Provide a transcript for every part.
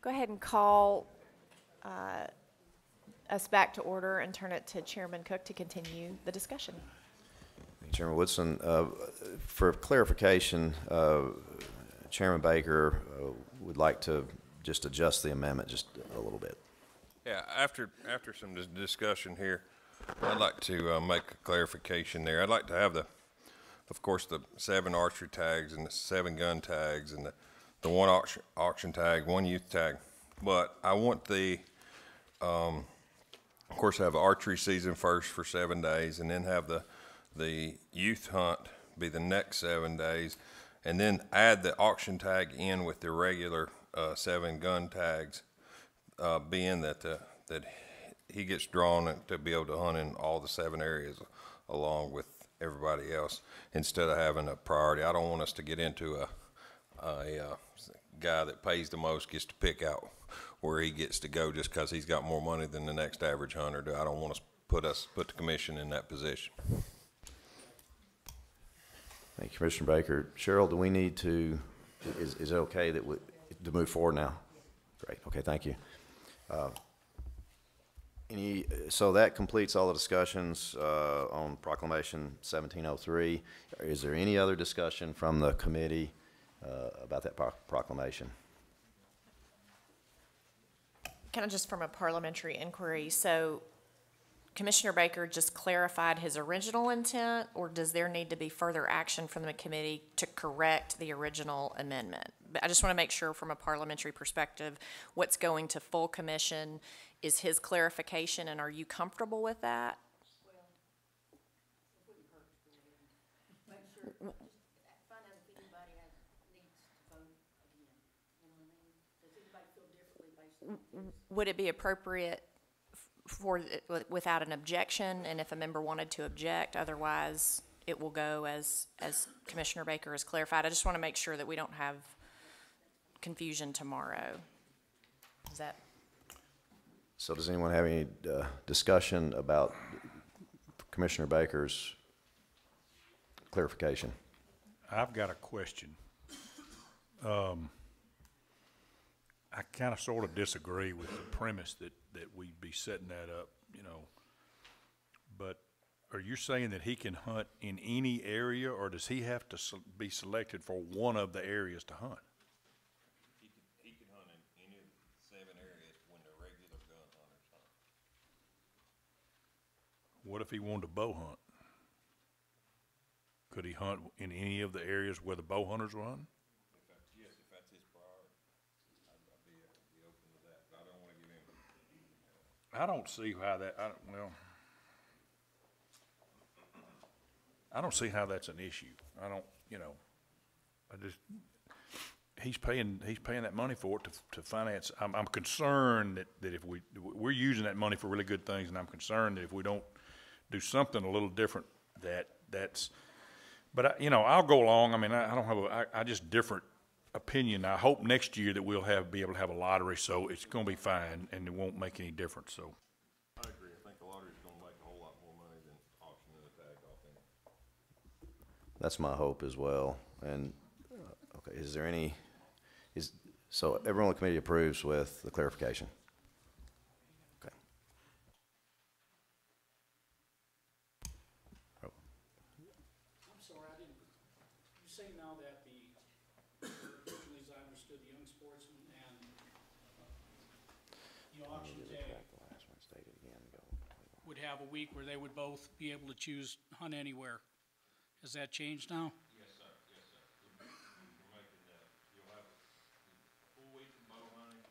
Go ahead and call us back to order and turn it to Chairman Cook to continue the discussion. Chairman Woodson, for clarification, Chairman Baker would like to just adjust the amendment just a little bit. Yeah, after some discussion here, I'd like to make a clarification there. I'd like to have of course, the 7 archery tags and the 7 gun tags and the 1 auction tag, 1 youth tag. But I want of course, have archery season first for 7 days, and then have the youth hunt be the next 7 days, and then add the auction tag in with the regular 7 gun tags, being that he gets drawn to be able to hunt in all the 7 areas along with everybody else instead of having a priority. I don't want us to get into a guy that pays the most gets to pick out where he gets to go just because he's got more money than the next average hunter. I don't want to put the commission in that position. Thank you, Commissioner Baker. Cheryl, do we need to, is it okay to move forward now? Great, okay, thank you. So that completes all the discussions on Proclamation 1703. Is there any other discussion from the committee about that proclamation? Kind of just from a parliamentary inquiry, so Commissioner Baker just clarified his original intent, or does there need to be further action from the committee to correct the original amendment? But I just want to make sure from a parliamentary perspective, what's going to full commission is his clarification, and are you comfortable with that? Well, it wouldn't hurt to go in, make sure, find out if anybody needs to vote again. You know what I mean? Does anybody feel differently based on this? Would it be appropriate without an objection, and if a member wanted to object, otherwise it will go as Commissioner Baker has clarified? I just want to make sure that we don't have confusion tomorrow. Is that? So does anyone have any discussion about Commissioner Baker's clarification? I've got a question. I kind of sort of disagree with the premise that we'd be setting that up, you know. But are you saying that he can hunt in any area, or does he have to be selected for one of the areas to hunt? He can hunt in any of the 7 areas when the regular gun hunters hunt. What if he wanted to bow hunt? Could he hunt in any of the areas where the bow hunters will hunt? Yes, if that's his priority, I'd be open to that. But I don't want to give him. I don't see how that. I don't see how that's an issue. I don't. You know, he's paying that money for it to finance. I'm concerned that if we're using that money for really good things, and I'm concerned that if we don't do something a little different, that's. But you know, I'll go along. I mean, I don't have I just different opinion. I hope next year that we'll be able to have a lottery, so it's going to be fine and it won't make any difference. So. I agree. I think the lottery is going to make a whole lot more money than auctioning the tag off in. That's my hope as well. And okay, is there any? So everyone on the committee approves with the clarification? Okay. Oh. I'm sorry, I didn't. You say now that originally, as I understood, the young sportsman and the auction tag would have a week where they would both be able to choose hunt anywhere. Has that changed now? Yes, sir. Yes, sir. We're making that. You'll have a full week of bow hunting.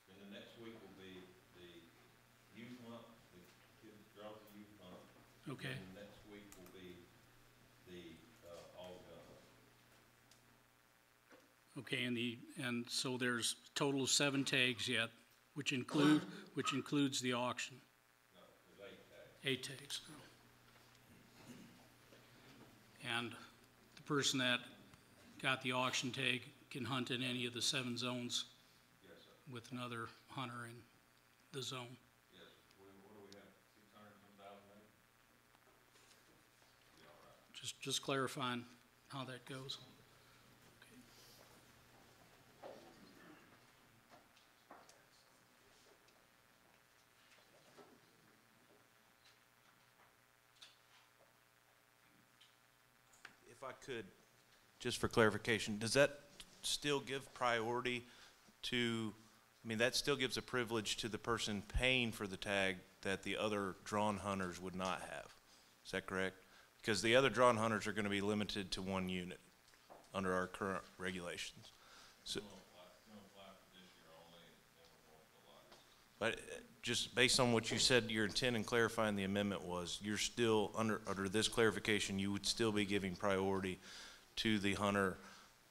Then the next week will be the youth hunt. The kids draw the youth hunt. Okay. And the next week will be the all gun hunt. Okay, and so there's a total of 7 tags yet, which includes the auction. No, there's 8 tags. 8 tags. And the person that got the auction tag can hunt in any of the 7 zones. Yes, sir. With another hunter in the zone. Yes. What do we have? 600,000 maybe? Yeah, all right. Just clarifying how that goes. if I could, just for clarification, does that still give priority to, I mean, that still gives a privilege to the person paying for the tag that the other drawn hunters would not have? Is that correct? Because the other drawn hunters are going to be limited to one unit under our current regulations. So, but just based on what you said, your intent in clarifying the amendment was, you're still, under this clarification, you would still be giving priority to the hunter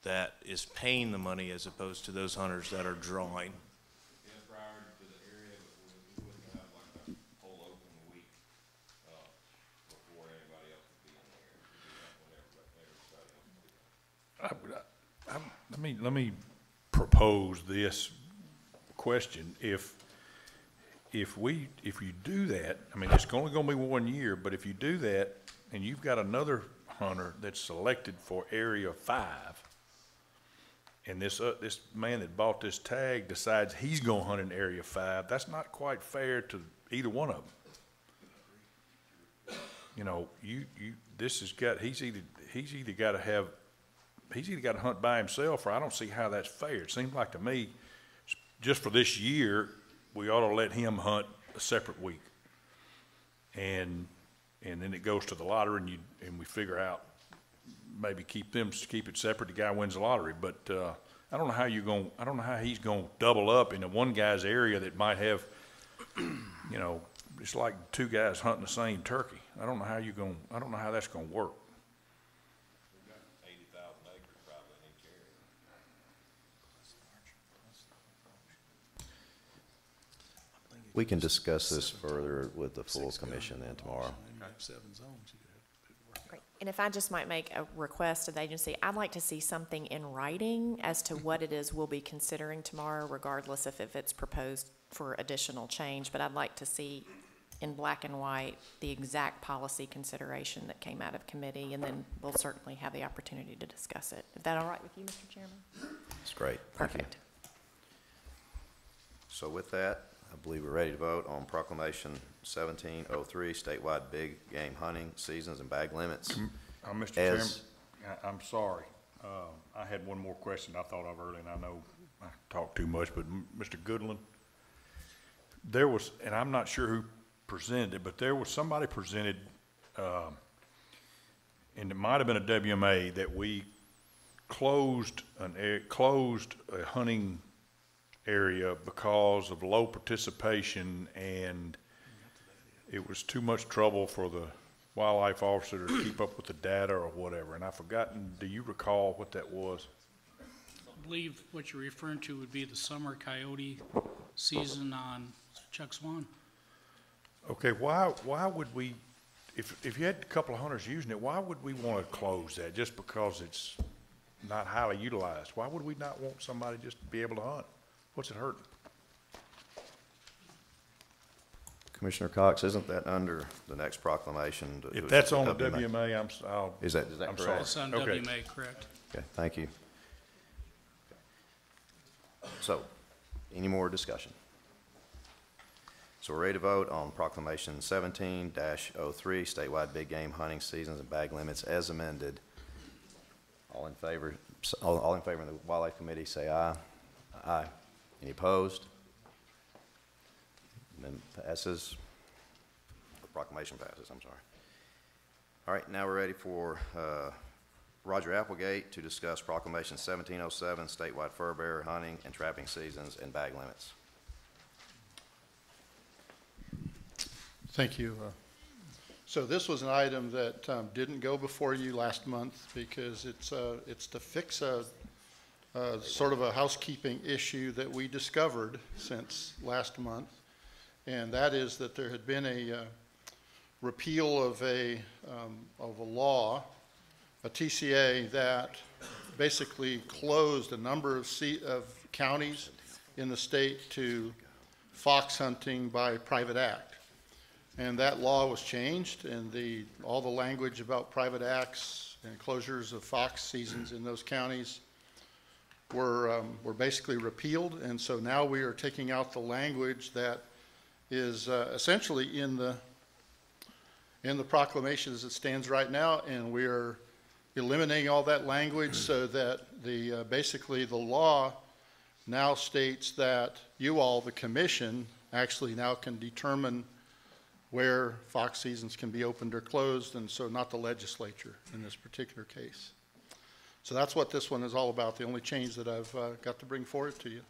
that is paying the money as opposed to those hunters that are drawing. Yeah, prior to the area, but we wouldn't have like a whole open week, before anybody else would be in there. We'd do that whenever everybody else would be in there. Let me propose this question. If you do that, I mean, it's only gonna be 1 year, but if you do that and you've got another hunter that's selected for Area 5, and this man that bought this tag decides he's gonna hunt in Area 5, that's not quite fair to either one of them. You know, he's either gotta hunt by himself, or I don't see how that's fair. It seems like to me, just for this year, we ought to let him hunt a separate week. And then it goes to the lottery, and we figure out, maybe keep it separate, the guy wins the lottery. But I don't know how he's gonna double up in one guy's area that might have, you know, it's like two guys hunting the same turkey. I don't know how that's gonna work. We've got 80,000 acres probably in each area. We can discuss this further with the full commission then tomorrow. Great. And if I just might make a request of the agency, I'd like to see something in writing as to what it is we'll be considering tomorrow, regardless if it's proposed for additional change. But I'd like to see in black and white the exact policy consideration that came out of committee, and then we'll certainly have the opportunity to discuss it. Is that all right with you, Mr. Chairman? It's great. Thank you. Perfect. So with that, I believe we're ready to vote on Proclamation 1703, statewide big game hunting seasons and bag limits. Mr. Chairman, I'm sorry. I had one more question I thought of earlier, and I know I talked too much, but Mr. Goodland, there was, and I'm not sure who presented it, but there was somebody presented, and it might have been a WMA, that we closed a hunting area because of low participation, and it was too much trouble for the wildlife officer to keep up with the data or whatever. And I've forgotten, do you recall what that was? I believe what you're referring to would be the summer coyote season on Chuck Swan. Okay, why would we, if you had a couple of hunters using it, why would we want to close that just because it's not highly utilized? Why would we not want somebody just to be able to hunt? What's it hurting? Commissioner Cox, isn't that under the next proclamation? If that's on the WMA, Is that I'm correct? sorry. It's on Okay. WMA, correct? Okay, thank you. So, any more discussion? So we're ready to vote on Proclamation 17-03, statewide big game hunting seasons and bag limits as amended. All in favor of the Wildlife Committee, say aye. Aye. Any opposed? Amendment passes. The proclamation passes, I'm sorry. All right, now we're ready for Roger Applegate to discuss Proclamation 1707, statewide fur-bearer hunting and trapping seasons and bag limits. Thank you. So this was an item that didn't go before you last month because it's to fix a sort of a housekeeping issue that we discovered since last month, and that is that there had been a repeal of a law, a TCA, that basically closed a number of counties in the state to fox hunting by private act. And that law was changed, and all the language about private acts and closures of fox seasons in those counties were basically repealed. And so now we are taking out the language that is essentially in the proclamation as it stands right now, and we are eliminating all that language so that basically the law now states that you all, the commission, actually now can determine where fox seasons can be opened or closed, and so not the legislature in this particular case. So that's what this one is all about, the only change that I've got to bring forward to you.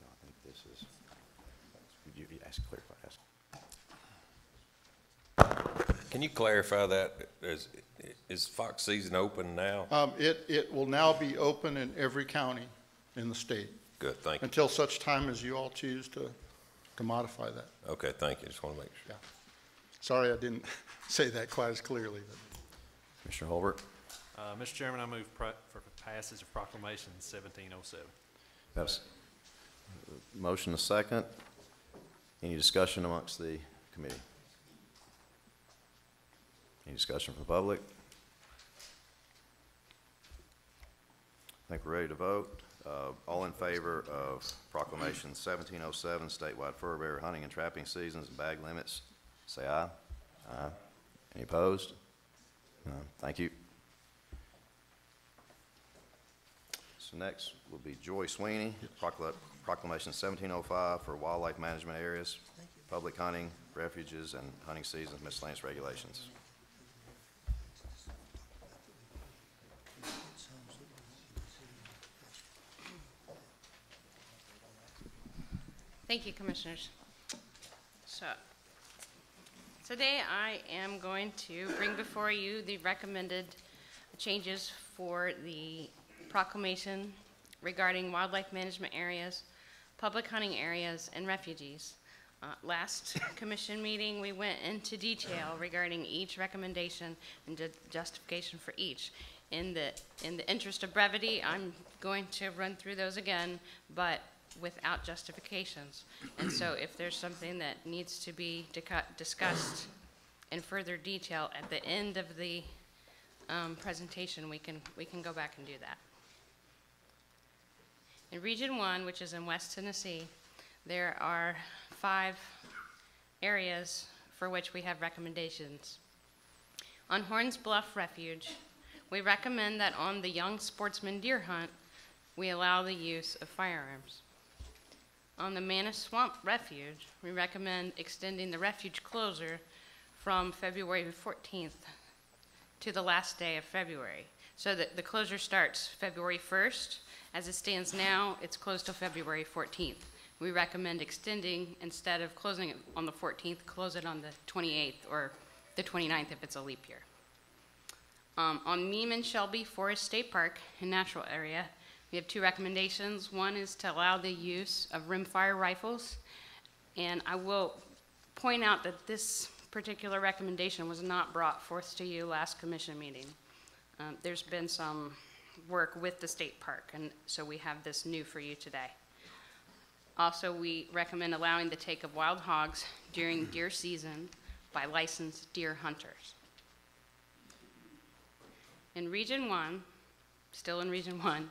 No, I think this is, you ask, clarify, ask. Can you clarify that? Is fox season open now? It will now be open in every county in the state Good, thank you. until such time as you all choose to modify that. Okay, thank you. Just want to make sure. Yeah. Sorry I didn't say that quite as clearly. But. Commissioner Holbert? Mr. Chairman, I move for passage of Proclamation 1707. That's motion a second. Any discussion amongst the committee? Any discussion from the public? I think we're ready to vote. All in favor of Proclamation 1707, statewide fur-bearer hunting and trapping seasons and bag limits, say aye. Aye. Any opposed? None. Thank you. So next will be Joy Sweeney, Proclamation 1705 for wildlife management areas, public hunting, refuges, and hunting seasons, miscellaneous regulations. Thank you, Commissioners. So, today I am going to bring before you the recommended changes for the proclamation regarding wildlife management areas, public hunting areas, and refuges. Last commission meeting, we went into detail regarding each recommendation and did justification for each. In the interest of brevity, I'm going to run through those again, but without justifications. And so if there's something that needs to be discussed in further detail at the end of the presentation, we can go back and do that. In Region 1, which is in West Tennessee, there are 5 areas for which we have recommendations. On Horns Bluff Refuge, we recommend that on the young sportsman deer hunt, we allow the use of firearms. On the Manus Swamp Refuge, we recommend extending the refuge closure from February 14th to the last day of February. So that the closure starts February 1st. As it stands now, it's closed till February 14th. We recommend extending, instead of closing it on the 14th, close it on the 28th or the 29th if it's a leap year. On Meeman Shelby Forest State Park and Natural Area, we have 2 recommendations. One is to allow the use of rimfire rifles. And I will point out that this particular recommendation was not brought forth to you last commission meeting. There's been some work with the state park, and so we have this new for you today. Also, we recommend allowing the take of wild hogs during deer season by licensed deer hunters. In Region 1, still in Region 1,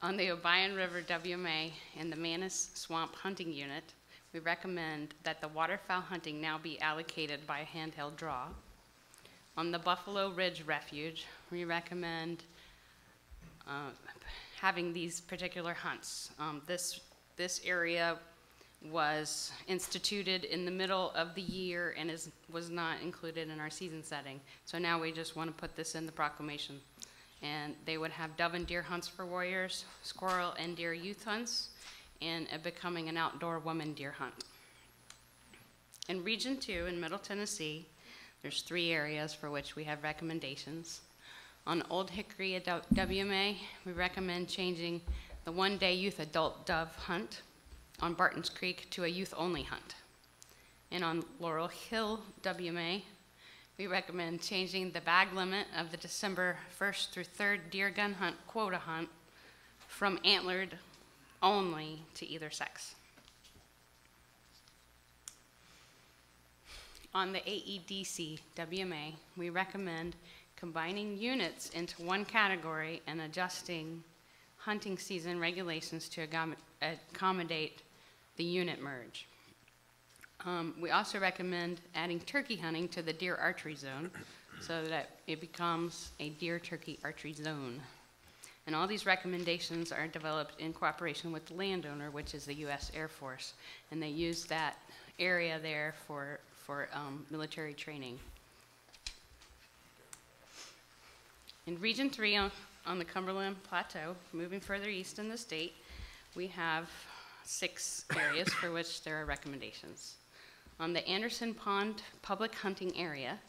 on the Obion River WMA and the Manus Swamp Hunting Unit, we recommend that the waterfowl hunting now be allocated by a handheld draw. On the Buffalo Ridge Refuge, we recommend having these particular hunts. This area was instituted in the middle of the year and was not included in our season setting. So now we just want to put this in the proclamation. And they would have dove and deer hunts for warriors, squirrel and deer youth hunts, and becoming an outdoor woman deer hunt. In Region 2 in Middle Tennessee, there's 3 areas for which we have recommendations. On Old Hickory WMA, we recommend changing the 1-day youth adult dove hunt on Barton's Creek to a youth-only hunt. And on Laurel Hill WMA, we recommend changing the bag limit of the December 1st through 3rd deer gun hunt quota hunt from antlered only to either sex. On the AEDC WMA, we recommend combining units into one category and adjusting hunting season regulations to accommodate the unit merge. We also recommend adding turkey hunting to the deer archery zone so that it becomes a deer turkey archery zone. And all these recommendations are developed in cooperation with the landowner, which is the U.S. Air Force, and they use that area there for military training. In Region 3 on the Cumberland Plateau, moving further east in the state, we have 6 areas for which there are recommendations. On the Anderson Pond public hunting area,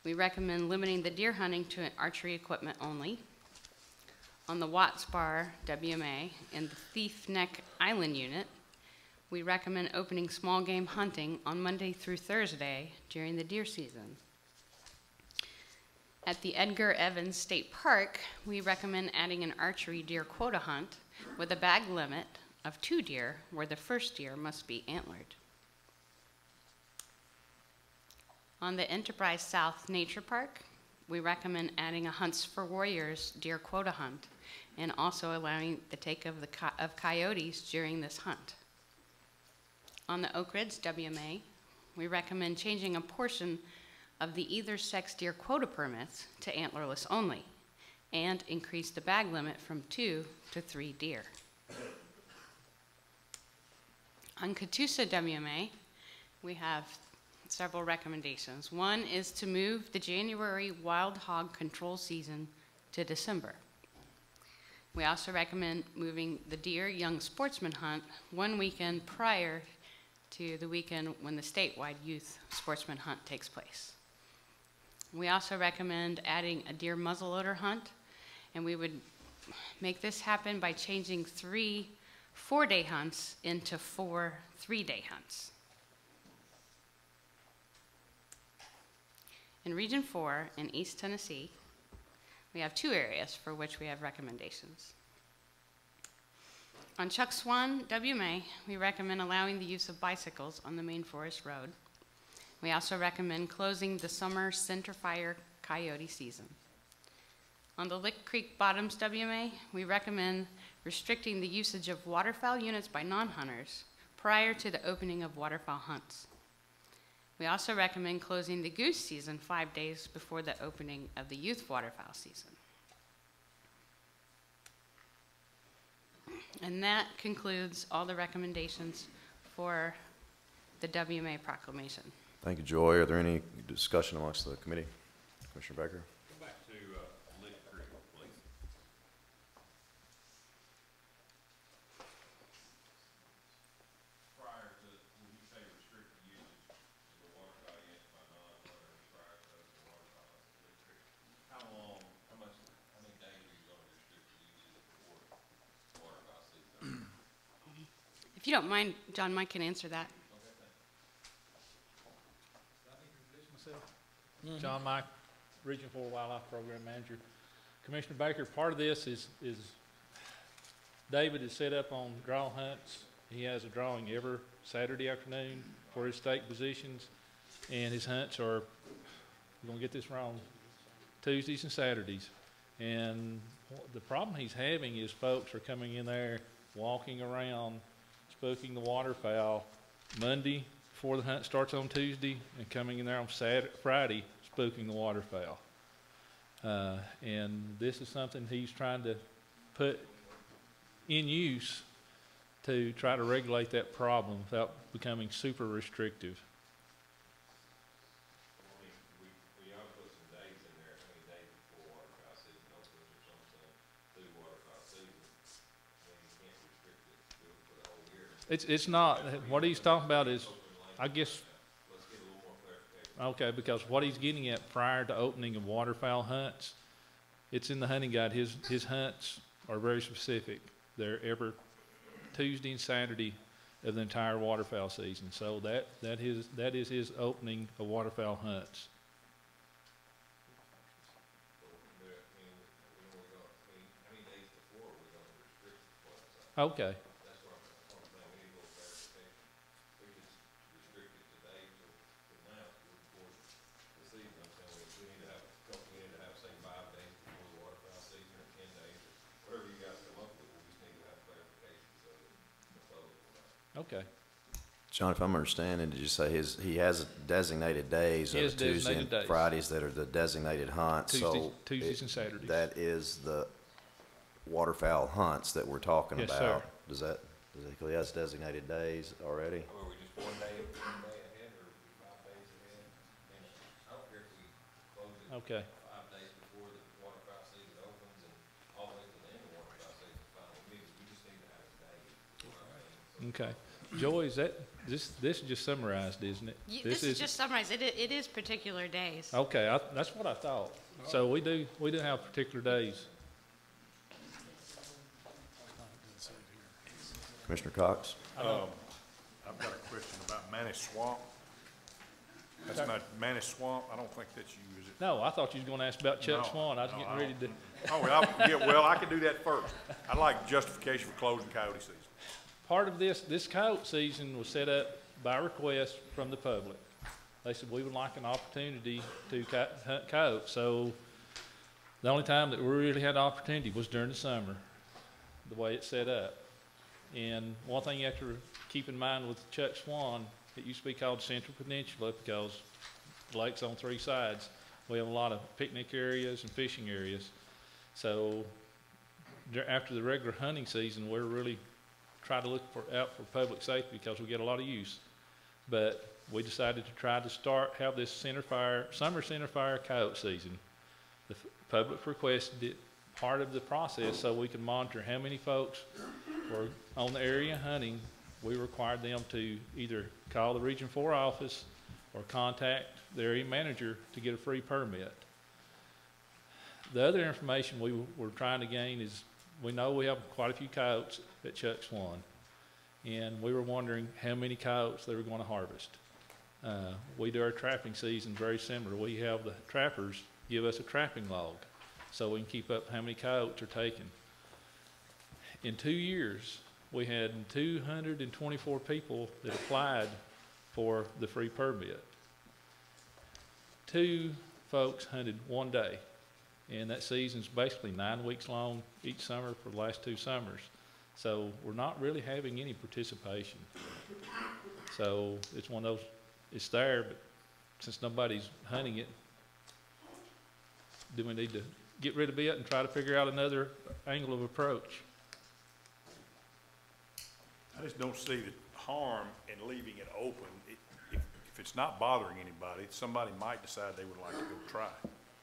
we recommend limiting the deer hunting to archery equipment only. On the Watts Bar WMA in the Thief Neck Island unit, we recommend opening small game hunting on Monday through Thursday during the deer season. At the Edgar Evans State Park, we recommend adding an archery deer quota hunt with a bag limit of 2 deer, where the first deer must be antlered. On the Enterprise South Nature Park, we recommend adding a Hunts for Warriors deer quota hunt and also allowing the take of coyotes during this hunt. On the Oak Ridge WMA, we recommend changing a portion of the either sex deer quota permits to antlerless only and increase the bag limit from 2 to 3 deer. On Catoosa WMA, we have several recommendations. One is to move the January wild hog control season to December. We also recommend moving the deer young sportsman hunt 1 weekend prior to the weekend when the statewide youth sportsman hunt takes place. We also recommend adding a deer muzzleloader hunt, and we would make this happen by changing 3 4-day hunts into 4 3-day hunts. In Region 4 in East Tennessee, we have 2 areas for which we have recommendations. On Chuck Swan WMA, we recommend allowing the use of bicycles on the main forest road. We also recommend closing the summer centerfire coyote season. On the Lick Creek Bottoms WMA, we recommend restricting the usage of waterfowl units by non-hunters prior to the opening of waterfowl hunts. We also recommend closing the goose season 5 days before the opening of the youth waterfowl season. And that concludes all the recommendations for the WMA proclamation. Thank you, Joy. Are there any discussion amongst the committee? Commissioner Baker? Go back to Lick Creek, please. Prior to, when you say restricted usage of the waterfowl units by non-hunters prior to opening waterfowl at Lick Creek, how long, how many days are you going to restrict the usage before waterfowl season? If you don't mind, John, Mike can answer that. John Mike, Region 4 Wildlife Program Manager. Commissioner Baker, part of this is David is set up on draw hunts. He has a drawing every Saturday afternoon for his stake positions, and his hunts are, you're going to get this wrong, Tuesdays and Saturdays. And the problem he's having is folks are coming in there, walking around, spooking the waterfowl Monday before the hunt starts on Tuesday, and coming in there on Friday, spooking the waterfowl. And this is something he's trying to put in use to try to regulate that problem without becoming super restrictive. We ought to put some days in there, how many days before waterfowl season opens or something, through waterfowl season. I mean, you can't restrict it for the whole year. It's not, what he's talking about is, I guess, Let's get a little more clarification. okay, because what he's getting at prior to opening of waterfowl hunts, it's in the hunting guide. His hunts are very specific. They're every Tuesday and Saturday of the entire waterfowl season. So that is his opening of waterfowl hunts. How many days before are we going to restrict waterfowl? Okay. That's what I'm saying. We need a little clarification. We just restrict it today till now. Okay. John, if I'm understanding, did you say he has designated days He of has Tuesday designated and days. Fridays that are the designated hunts? So Tuesdays and Saturdays. that is the waterfowl hunts that we're talking Yes, about? sir. He has designated days already? Or are we just one day ahead or 5 days ahead? And I don't care if we close it Okay. 5 days before the waterfowl season opens and all the way to the end of waterfowl season final. We just need to have a day. You know what I mean? Okay. Joy, is that, this is just summarized, isn't it? This is just summarized. It is particular days. Okay, that's what I thought. So we do have particular days. Commissioner Cox? I've got a question about Manus Swamp. That's not Manus Swamp, I don't think that's you, is it? No, I thought you was gonna ask about Chuck No, Swan. I was no, getting I ready to. Oh, well, I can do that first. I'd like justification for closing coyote season. Part of this coyote season was set up by request from the public. They said we would like an opportunity to hunt coyotes. So the only time that we really had the opportunity was during the summer, the way it's set up. And one thing you have to keep in mind with Chuck Swan, it used to be called Central Peninsula because the lake's on 3 sides. We have a lot of picnic areas and fishing areas. So after the regular hunting season, we're really try to look out for public safety because we get a lot of use. But we decided to try to have this summer center fire coyote season. The public requested it part of the process so we could monitor how many folks were on the area hunting. We required them to either call the Region 4 office or contact the area manager to get a free permit. The other information we were trying to gain is we know we have quite a few coyotes at Chuck Swan, and we were wondering how many coyotes they were going to harvest. We do our trapping season very similar. We have the trappers give us a trapping log so we can keep up how many coyotes are taken. In 2 years, we had 224 people that applied for the free permit. 2 folks hunted 1 day. And that season's basically 9 weeks long each summer for the last 2 summers. So we're not really having any participation. So it's one of those, it's there, but since nobody's hunting it, do we need to get rid of it and try to figure out another angle of approach? I just don't see the harm in leaving it open. If it's not bothering anybody, somebody might decide they would like to go try.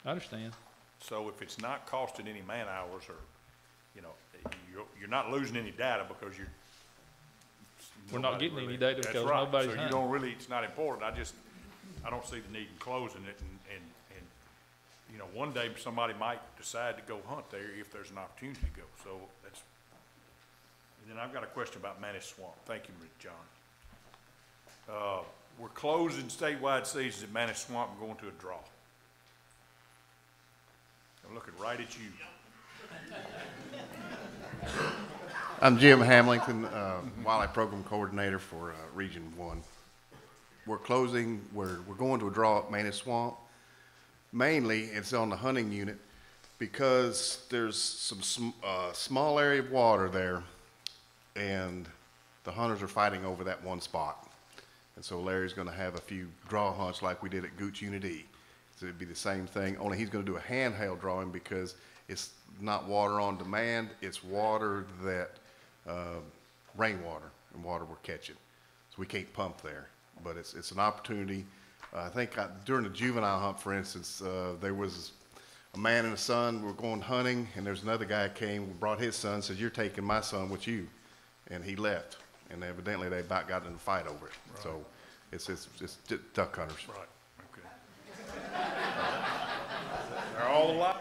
I understand. So if it's not costing any man hours or, you know, you're not losing any data because We're not getting any data because that's right. nobody's So you hunting. don't really, it's not important. I don't see the need in closing it and, you know, one day somebody might decide to go hunt there if there's an opportunity to go. So that's, and then I've got a question about Manus Swamp. Thank you, John. We're closing statewide seasons at Manus Swamp and going to a draw. I'm looking right at you. I'm Jim Hamilton, Wildlife Program Coordinator for Region 1. We're going to a draw at Manus Swamp. Mainly, it's on the hunting unit because there's some small area of water there, and the hunters are fighting over that one spot. And so Larry's going to have a few draw hunts like we did at Gooch Unit E. So it'd be the same thing, only he's going to do a handheld drawing because it's not water on demand, it's water that, rainwater and water we're catching. So we can't pump there, but it's an opportunity. I think during the juvenile hunt, for instance, there was a man and a son were going hunting, and there's another guy came, brought his son, said, "You're taking my son with you," and he left. And evidently they about got in a fight over it. Right. So it's duck hunters. Right. Okay. They're all alike.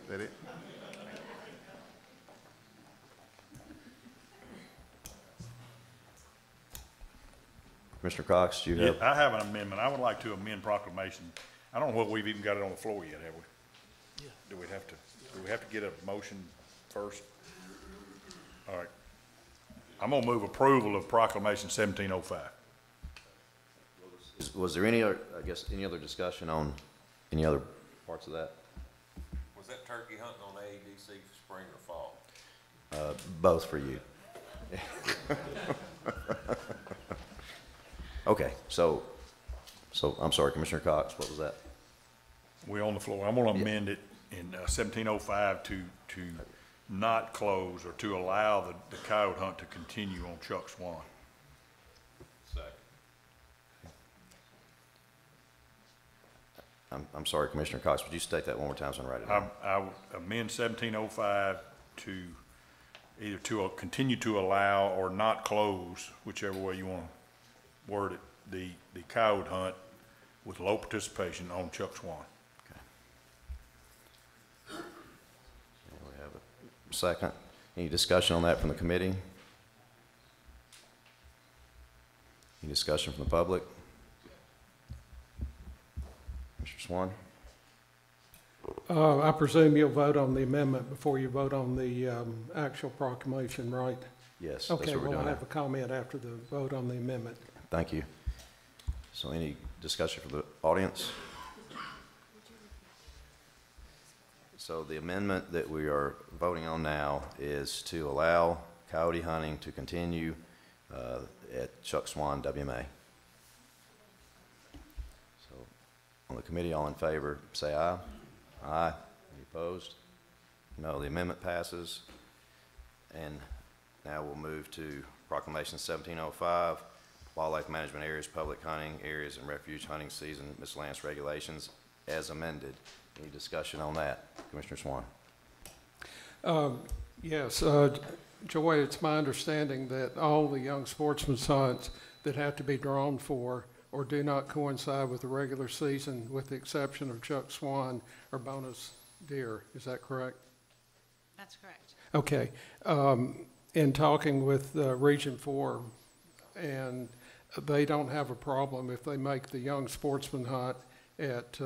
Is that it? Mr. Cox, do you have? Yeah, I have an amendment. I would like to amend proclamation. I don't know whether we've even got it on the floor yet, have we? Yeah. Do we have to get a motion first? All right. I'm gonna move approval of proclamation 1705. Was there any other discussion on any other parts of that? Was that turkey hunting on AEDC for spring or fall? Both for you. Okay, so, I'm sorry, Commissioner Cox, what was that? We're on the floor. I'm gonna amend it in 1705 to not close or to allow the coyote hunt to continue on Chuck Swan. I'm sorry, Commissioner Cox, would you state that one more time so I can write it down? I would amend 1705 to either to continue to allow or not close, whichever way you want to word it, the coyote hunt with low participation on Chuck Swan. Okay. And we have a second. Any discussion on that from the committee? Any discussion from the public? Mr. Swan? I presume you'll vote on the amendment before you vote on the actual proclamation, right? Yes, that's Okay, what we're well, doing I now. have a comment after the vote on the amendment. Thank you. So any discussion from the audience? So the amendment that we are voting on now is to allow coyote hunting to continue at Chuck Swan WMA. So on the committee, all in favor, say aye. Aye. Any opposed? No, the amendment passes. And now we'll move to Proclamation 1705, Wildlife Management Areas, Public Hunting Areas, and Refuge Hunting Season Miscellaneous Regulations as amended. Any discussion on that? Commissioner Swan. Yes, Joy, it's my understanding that all the young sportsman's hunts that have to be drawn for or do not coincide with the regular season, with the exception of Chuck Swan, are bonus deer. Is that correct? That's correct. Okay. In talking with Region 4, and they don't have a problem if they make the young sportsman hunt at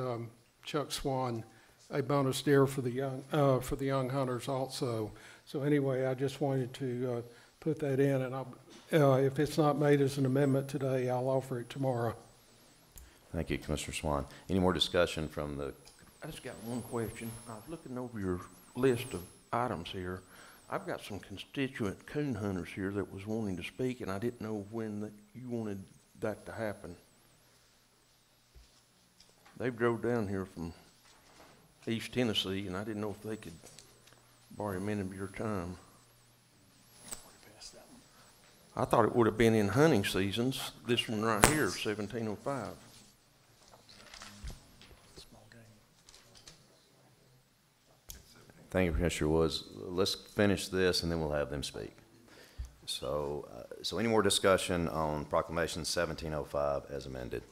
Chuck Swan a bonus deer for the young hunters also. So anyway, I just wanted to put that in, and if it's not made as an amendment today, I'll offer it tomorrow. Thank you, Commissioner Swan. Any more discussion from the, I just got one question. I was looking over your list of items here. I've got some constituent coon hunters here that was wanting to speak, and I didn't know when you wanted that to happen. They drove down here from East Tennessee, and I didn't know if they could borrow a minute of your time. I thought it would have been in hunting seasons. This one right here, 1705. thank you, Commissioner Woods. Let's finish this and then we'll have them speak. So, so any more discussion on Proclamation 1705 as amended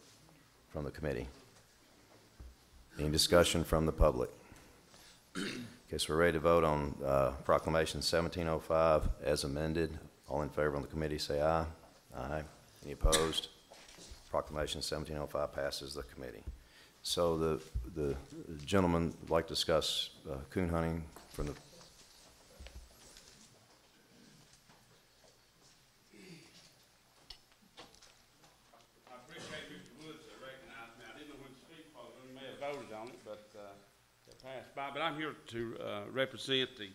from the committee? Any discussion from the public? Okay, so we're ready to vote on Proclamation 1705 as amended. All in favor on the committee say aye. Aye. Any opposed? Proclamation 1705 passes the committee. So the gentleman would like to discuss coon hunting from the. I appreciate Mr. Woods recognized me. I didn't know when to speak, because we may have voted on it, but it passed by. But I'm here to represent the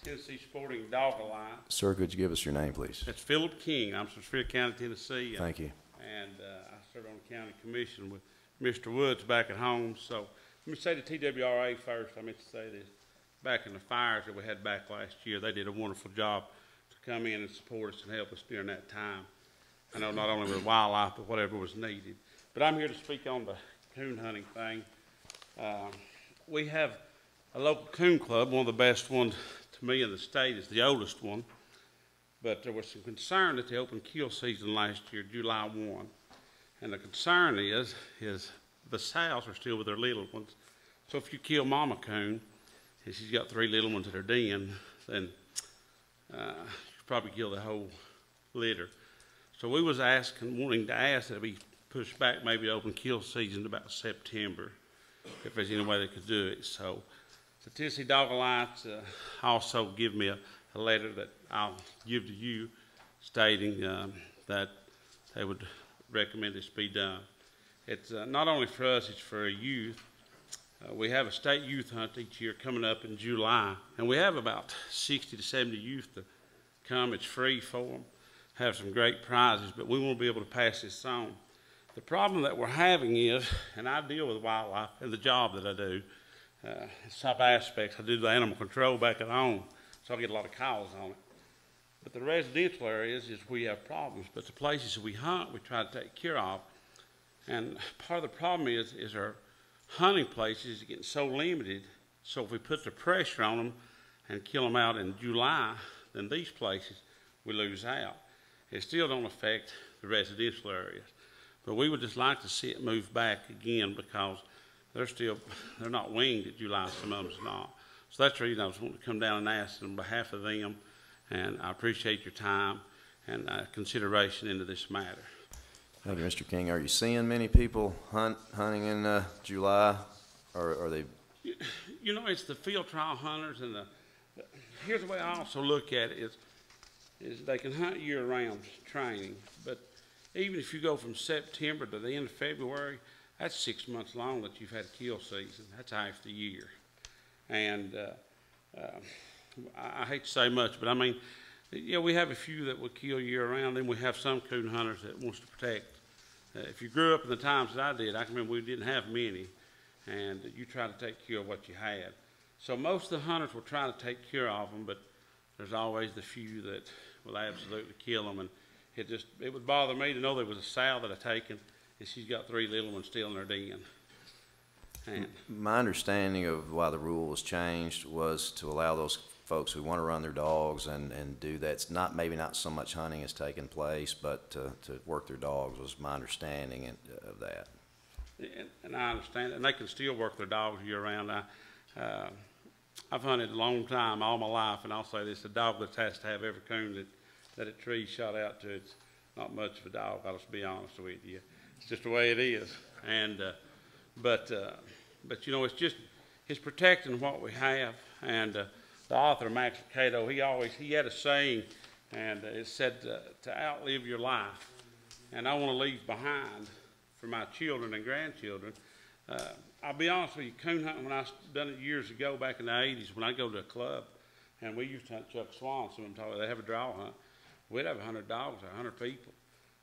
Tennessee Sporting Dog Alliance. Sir, could you give us your name, please? It's Philip King. I'm from Sphere County, Tennessee. Thank you. And I serve on the county commission with Mr. Woods back at home. So let me say the TWRA first. I meant to say this. Back in the fires that we had back last year, they did a wonderful job to come in and support us and help us during that time. I know not only with wildlife, but whatever was needed. But I'm here to speak on the coon hunting thing. We have a local coon club, one of the best ones to me in the state, is the oldest one. But there was some concern at the open kill season last year, July 1. And the concern is the sows are still with their little ones. So if you kill mama coon, and she's got 3 little ones at her den, then you probably kill the whole litter. So we was wanting to ask that it be pushed back maybe to open kill season to about September, if there's any way they could do it. So the Tennessee Dog Alliance also give me a letter that I'll give to you stating that they would recommend this be done. It's not only for us, it's for youth. We have a state youth hunt each year coming up in July, and we have about 60 to 70 youth to come. It's free for them. Have some great prizes, but we want to be able to pass this on. The problem that we're having is, and I deal with wildlife in the job that I do, some aspects. I do the animal control back at home, so I get a lot of calls on it. But the residential areas is we have problems, but the places we hunt, we try to take care of. And part of the problem is our hunting places are getting so limited, so if we put the pressure on them and kill them out in July, then these places, we lose out. It still don't affect the residential areas. But we would just like to see it move back again because they're not winged at July, some of them's not. So that's the reason I was wanting to come down and ask on behalf of them, and I appreciate your time and consideration into this matter. Thank you, Mr. King. Are you seeing many people hunting in July, or are they? You know, it's the field trial hunters, and here's the way I also look at it is they can hunt year-round training, but even if you go from September to the end of February, that's 6 months long that you've had a kill season. That's half the year. And I hate to say much, but I mean, yeah, we have a few that will kill year-round, and we have some coon hunters that wants to protect. If you grew up in the times that I did, I can remember we didn't have many, and you try to take care of what you had. So most of the hunters will try to take care of them, but there's always the few that will absolutely kill them. And it would bother me to know there was a sow that I taken, and she's got 3 little ones still in her den. And my understanding of why the rule was changed was to allow those folks who want to run their dogs and do that. It's maybe not so much hunting is taking place, but to work their dogs was my understanding of that. And I understand it, and they can still work their dogs year-round. I've hunted a long time, all my life, and I'll say this, a dog that has to have every coon that a tree shot out to, it's not much of a dog, I'll just be honest with you. It's just the way it is. And but you know, it's protecting what we have. And the author, Max Lucado, he had a saying, and it said to outlive your life. And I want to leave behind for my children and grandchildren. I'll be honest with you, coon hunting, when I done it years ago, back in the 80s, when I go to a club, and we used to hunt Chuck Swan, some of them they have a draw hunt, we'd have 100 dogs or 100 people.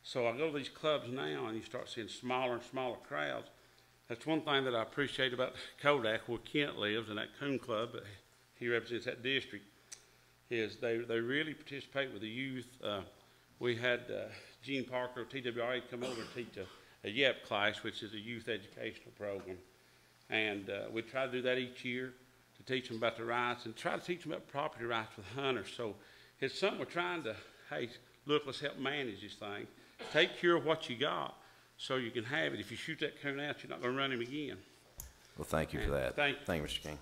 So I go to these clubs now, and you start seeing smaller and smaller crowds. That's one thing that I appreciate about Kodak, where Kent lives, and that coon club, he represents that district, is they really participate with the youth. We had Gene Parker of TWRA come over and teach a YEP class, which is a youth educational program. And we try to do that each year to teach them about the rights and try to teach them about property rights with hunters. So it's something we're trying to, hey, look, let's help manage this thing. Take care of what you got so you can have it. If you shoot that coon out, you're not going to run him again. Well, thank you for that. Thank you. Thank you, Mr. King.